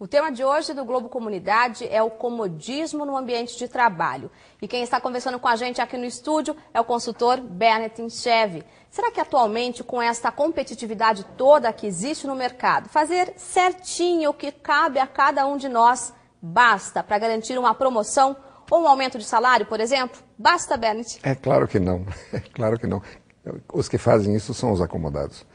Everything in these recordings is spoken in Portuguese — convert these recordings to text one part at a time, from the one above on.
O tema de hoje do Globo Comunidade é o comodismo no ambiente de trabalho. E quem está conversando com a gente aqui no estúdio é o consultor Bernard Inchev. Será que atualmente, com esta competitividade toda que existe no mercado, fazer certinho o que cabe a cada um de nós basta para garantir uma promoção ou um aumento de salário, por exemplo? Basta, Bernard? É claro que não. É claro que não. Os que fazem isso são os acomodados.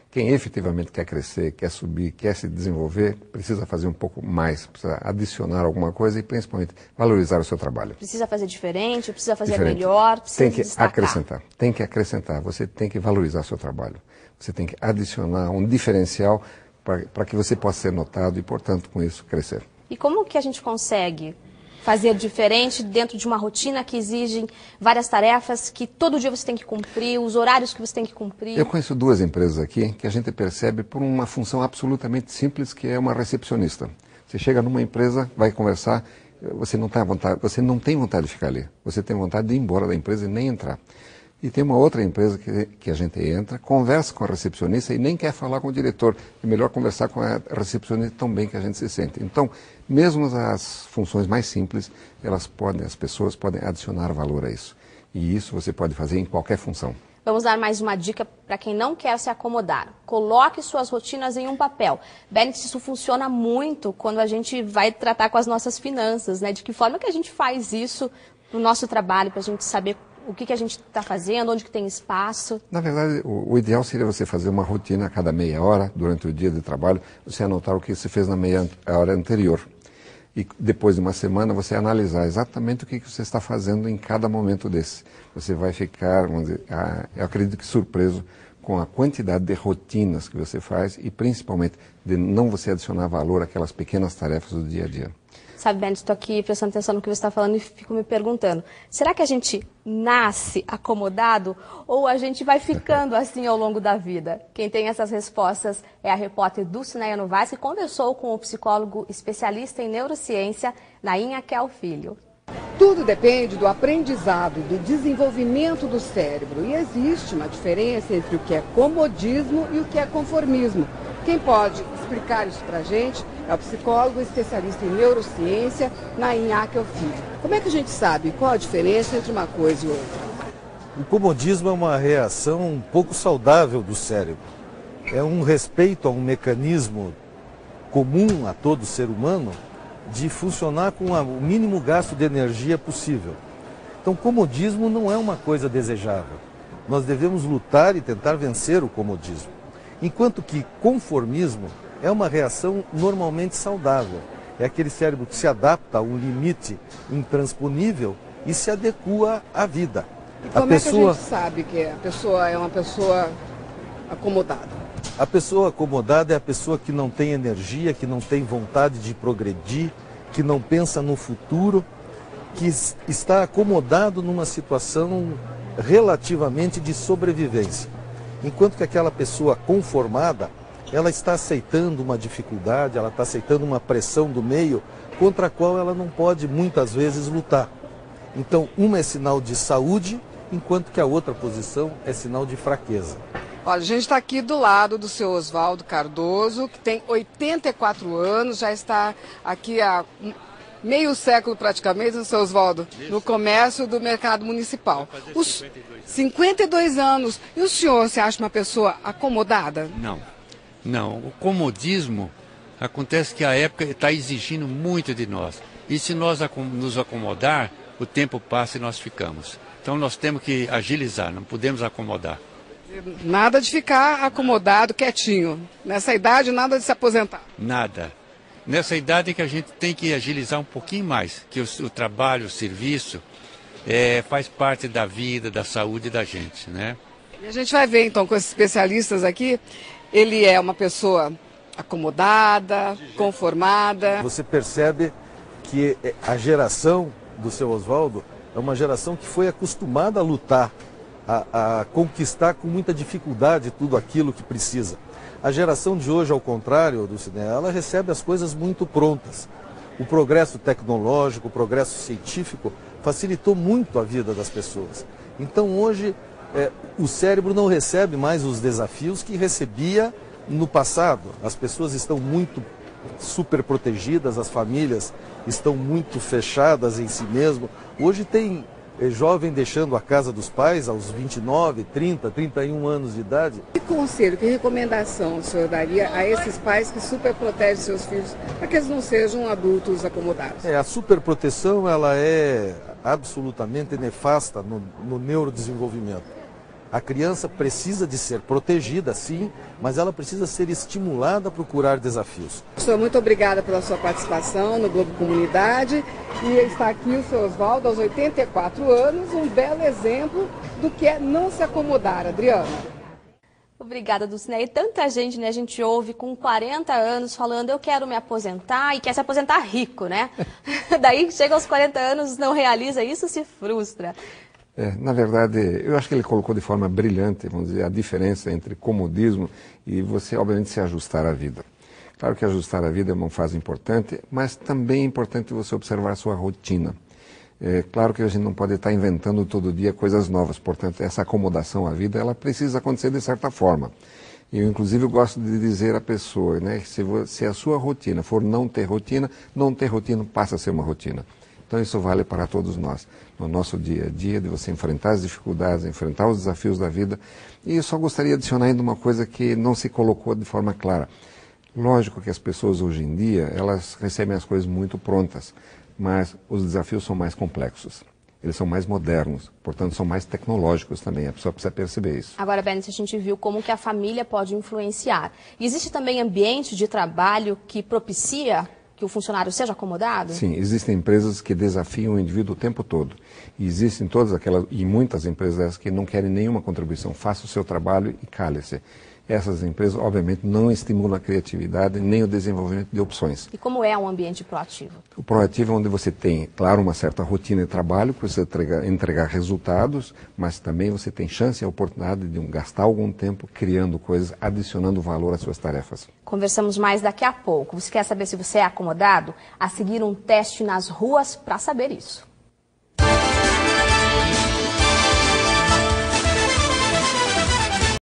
Quem efetivamente quer crescer, quer subir, quer se desenvolver, precisa fazer um pouco mais, precisa adicionar alguma coisa e principalmente valorizar o seu trabalho. Precisa fazer diferente, precisa fazer melhor, precisa tem que destacar. acrescentar, você tem que valorizar o seu trabalho. Você tem que adicionar um diferencial para que você possa ser notado e, portanto, com isso, crescer. E como que a gente consegue fazer diferente dentro de uma rotina que exige várias tarefas, que todo dia você tem que cumprir, os horários que você tem que cumprir? Eu conheço duas empresas aqui que a gente percebe por uma função absolutamente simples, que é uma recepcionista. Você chega numa empresa, vai conversar, você não tem vontade de ficar ali. Você tem vontade de ir embora da empresa e nem entrar. E tem uma outra empresa que a gente entra, conversa com a recepcionista e nem quer falar com o diretor. É melhor conversar com a recepcionista tão bem que a gente se sente. Então, mesmo as funções mais simples, as pessoas podem adicionar valor a isso. E isso você pode fazer em qualquer função. Vamos dar mais uma dica para quem não quer se acomodar. Coloque suas rotinas em um papel. Bernard, isso funciona muito quando a gente vai tratar com as nossas finanças, né? De que forma que a gente faz isso no nosso trabalho, para a gente saber o que a gente está fazendo, onde que tem espaço? Na verdade, o ideal seria você fazer uma rotina a cada meia hora, durante o dia de trabalho, você anotar o que você fez na meia hora anterior. E depois de uma semana, você analisar exatamente o que você está fazendo em cada momento desse. Você vai ficar, vamos dizer, eu acredito que surpreso com a quantidade de rotinas que você faz e principalmente de não você adicionar valor àquelas pequenas tarefas do dia a dia. Sabe, Bernard, estou aqui prestando atenção no que você está falando e fico me perguntando, será que a gente nasce acomodado ou a gente vai ficando assim ao longo da vida? Quem tem essas respostas é a repórter Dulcineia Novaes, que conversou com o psicólogo especialista em neurociência, Naim Akel Filho. Tudo depende do aprendizado, do desenvolvimento do cérebro. E existe uma diferença entre o que é comodismo e o que é conformismo. Quem pode explicar isso para a gente é o psicólogo especialista em neurociência, Naim Akel Filho. Como é que a gente sabe qual a diferença entre uma coisa e outra? O comodismo é uma reação pouco saudável do cérebro. É um respeito a um mecanismo comum a todo ser humano de funcionar com o mínimo gasto de energia possível. Então, comodismo não é uma coisa desejável. Nós devemos lutar e tentar vencer o comodismo. Enquanto que conformismo é uma reação normalmente saudável. É aquele cérebro que se adapta a um limite intransponível e se adequa à vida. E como é que a gente sabe que a pessoa é uma pessoa acomodada? A pessoa acomodada é a pessoa que não tem energia, que não tem vontade de progredir, que não pensa no futuro, que está acomodado numa situação relativamente de sobrevivência. Enquanto que aquela pessoa conformada, ela está aceitando uma dificuldade, ela está aceitando uma pressão do meio contra a qual ela não pode muitas vezes lutar. Então, uma é sinal de saúde, enquanto que a outra posição é sinal de fraqueza. Olha, a gente está aqui do lado do seu Oswaldo Cardoso, que tem 84 anos, já está aqui há meio século praticamente, seu Oswaldo, no comércio do mercado municipal. Os 52 anos. E o senhor se acha uma pessoa acomodada? Não. O comodismo acontece que a época está exigindo muito de nós. E se nós nos acomodar, o tempo passa e nós ficamos. Então nós temos que agilizar, não podemos acomodar. Nada de ficar acomodado, quietinho. Nessa idade, nada de se aposentar. Nada. Nessa idade é que a gente tem que agilizar um pouquinho mais, que o trabalho, o serviço, faz parte da vida, da saúde da gente, né? E a gente vai ver então com esses especialistas aqui, ele é uma pessoa acomodada, conformada. Você percebe que a geração do seu Oswaldo é uma geração que foi acostumada a lutar, a conquistar com muita dificuldade tudo aquilo que precisa. A geração de hoje, ao contrário do cinema, ela recebe as coisas muito prontas. O progresso tecnológico, o progresso científico facilitou muito a vida das pessoas. Então hoje o cérebro não recebe mais os desafios que recebia no passado. As pessoas estão muito super protegidas, as famílias estão muito fechadas em si mesmo. Hoje tem jovem deixando a casa dos pais aos 29, 30, 31 anos de idade. Que conselho, que recomendação o senhor daria a esses pais que superprotegem seus filhos para que eles não sejam adultos acomodados? A superproteção ela é absolutamente nefasta no neurodesenvolvimento. A criança precisa de ser protegida, sim, mas ela precisa ser estimulada a procurar desafios. Professor, muito obrigada pela sua participação no Globo Comunidade. E está aqui o seu Oswaldo, aos 84 anos, um belo exemplo do que é não se acomodar. Adriana. Obrigada, Dulcinea. E tanta gente, né? A gente ouve com 40 anos falando, eu quero me aposentar, e quer se aposentar rico, né? Daí chega aos 40 anos, não realiza isso, se frustra. Na verdade, eu acho que ele colocou de forma brilhante, vamos dizer, a diferença entre comodismo e você, obviamente, se ajustar à vida. Claro que ajustar a vida é uma fase importante, mas também é importante você observar a sua rotina. É claro que a gente não pode estar inventando todo dia coisas novas, portanto, essa acomodação à vida, ela precisa acontecer de certa forma. Eu, inclusive, gosto de dizer à pessoa, né, que se a sua rotina for não ter rotina passa a ser uma rotina. Então isso vale para todos nós, no nosso dia a dia, de você enfrentar as dificuldades, enfrentar os desafios da vida. E eu só gostaria de adicionar ainda uma coisa que não se colocou de forma clara. Lógico que as pessoas hoje em dia, elas recebem as coisas muito prontas, mas os desafios são mais complexos. Eles são mais modernos, portanto são mais tecnológicos também, a pessoa precisa perceber isso. Agora, Bennett, a gente viu como que a família pode influenciar. Existe também ambiente de trabalho que propicia que o funcionário seja acomodado? Sim, existem empresas que desafiam o indivíduo o tempo todo. E existem todas aquelas, e muitas empresas que não querem nenhuma contribuição. Faça o seu trabalho e cale-se. Essas empresas, obviamente, não estimulam a criatividade nem o desenvolvimento de opções. E como é um ambiente proativo? O proativo é onde você tem, claro, uma certa rotina de trabalho, para você entregar resultados, mas também você tem chance e a oportunidade de gastar algum tempo criando coisas, adicionando valor às suas tarefas. Conversamos mais daqui a pouco. Você quer saber se você é acomodado? A seguir um teste nas ruas para saber isso.